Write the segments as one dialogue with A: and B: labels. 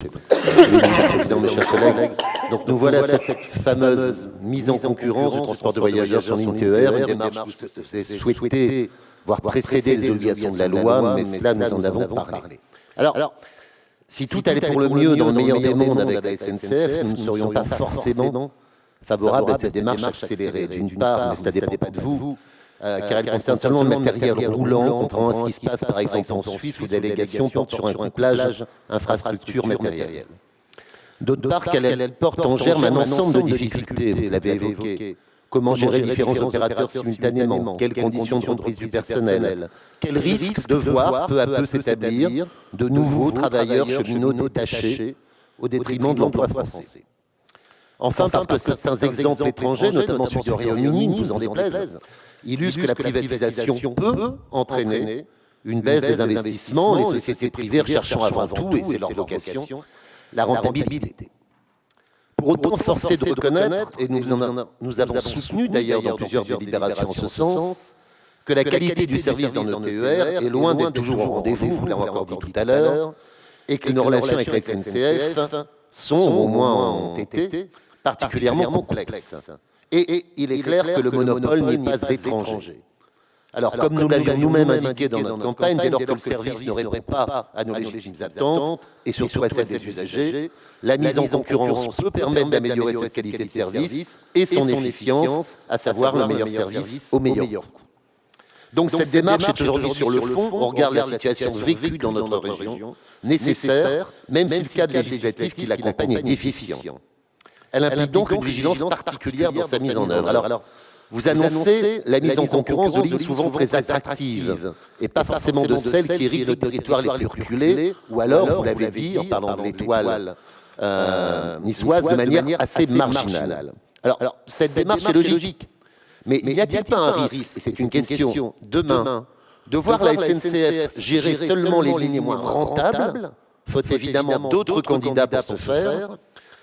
A: Oui, Monsieur le Président, mes chers collègues. Donc nous voilà cette fameuse mise en concurrence du transport de voyageurs sur ligne TER, une démarche que vous avez souhaité voir précéder les obligations de la loi, mais cela, nous en avons parlé. Alors, si tout allait pour le mieux dans le meilleur des mondes avec la SNCF, nous ne serions pas forcément favorables à cette démarche accélérée. D'une part, mais ça dépend pas de vous, car elle concerne seulement le matériel roulant, contrairement à ce qui se passe par exemple en Suisse où la délégation porte sur un couplage infrastructure matérielle. D'autre part, qu'elle porte en germe un ensemble de difficultés, vous l'avez évoqué. Comment gérer différents opérateurs simultanément? Quelles conditions de reprise du personnel? Quel risque de voir peu à peu s'établir de nouveaux travailleurs cheminots détachés au détriment de l'emploi français? Enfin, parce que certains exemples étrangers, notamment celui du Royaume-Uni, nous en déplaisent, illustre que la privatisation peut entraîner une baisse des investissements, les sociétés privées recherchant avant tout, et c'est leur vocation, la rentabilité. Pour autant, force est de reconnaître, et nous avons soutenu d'ailleurs dans plusieurs délibérations en ce sens, que la qualité du service dans nos TER est loin d'être toujours au rendez-vous, vous l'avez encore dit tout à l'heure, et que nos relations avec la SNCF sont, au moins ont été, particulièrement complexes. Et il est clair que le monopole n'est pas étranger. Alors, comme nous l'avions nous-mêmes indiqué dans notre campagne, dès lors que le service ne répond pas à nos légitimes attentes, et surtout à celles des usagers, la mise en concurrence peut permettre d'améliorer cette qualité de service et son efficience, à savoir le meilleur service au meilleur coût. Donc cette démarche est aujourd'hui sur le fond, on regarde la situation vécue dans notre région, nécessaire, même si le cadre législatif qui l'accompagne est déficient. Elle implique donc une vigilance particulière dans sa mise en œuvre. Alors, vous annoncez la mise en concurrence de lignes souvent très attractives, et pas forcément de celles qui irriguent nos territoires les plus reculés, ou alors, vous l'avez dit, en parlant de l'étoile niçoise, de manière assez marginale. Alors, cette démarche est logique, mais n'y a-t-il pas un risque, et c'est une question, demain, de voir la SNCF gérer seulement les lignes les moins rentables, faute évidemment d'autres candidats pour ce faire,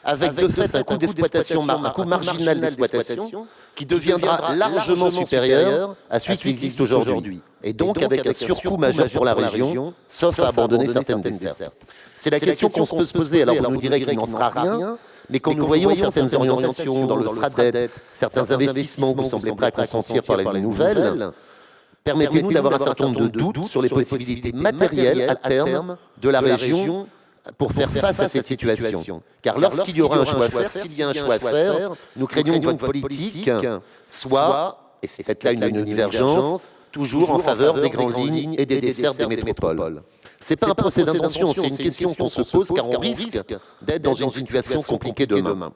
A: avec de fait un coût d'exploitation, un coût marginal d'exploitation qui deviendra largement supérieur à celui qui existe aujourd'hui, et donc avec un surcoût majeur pour la région, sauf à abandonner certaines dessertes. C'est la question qu'on peut se poser. Alors vous nous direz qu'il n'en sera rien, mais quand nous voyons certaines orientations dans le SRADET, certains investissements que vous semblez prêts à consentir par les nouvelles, permettez-nous d'avoir un certain nombre de doutes sur les possibilités matérielles à terme de la région pour faire face à cette situation. Car lorsqu'il y aura un choix à faire, s'il y a un choix à faire, nous craignons que votre politique soit, et c'est peut-être là une divergence, toujours en faveur des grandes lignes et des dessertes des métropoles. Ce n'est pas un procès d'intention, c'est une question qu'on se pose car on risque d'être dans une situation compliquée demain.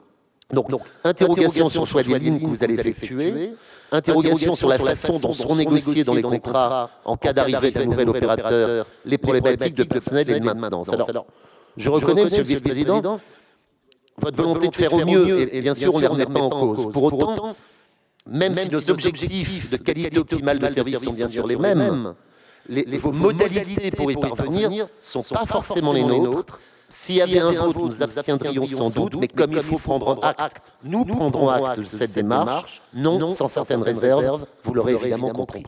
A: Donc, interrogation sur le choix des lignes que vous allez effectuer, interrogation sur la façon dont seront négociés dans les contrats en cas d'arrivée d'un nouvel opérateur les problématiques de personnel et de maintenance. Alors, je reconnais, Monsieur le Vice-président, votre volonté de faire au mieux, et bien sûr, on ne les remet pas en cause. Pour autant, même si nos objectifs de qualité optimale de service sont bien sûr les mêmes, vos modalités pour y parvenir ne sont pas forcément les nôtres. S'il y avait un vote, nous nous abstiendrions sans doute, mais comme il faut prendre acte, nous prendrons acte de cette démarche, non sans certaines réserves, vous l'aurez évidemment compris.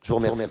A: Je vous remercie.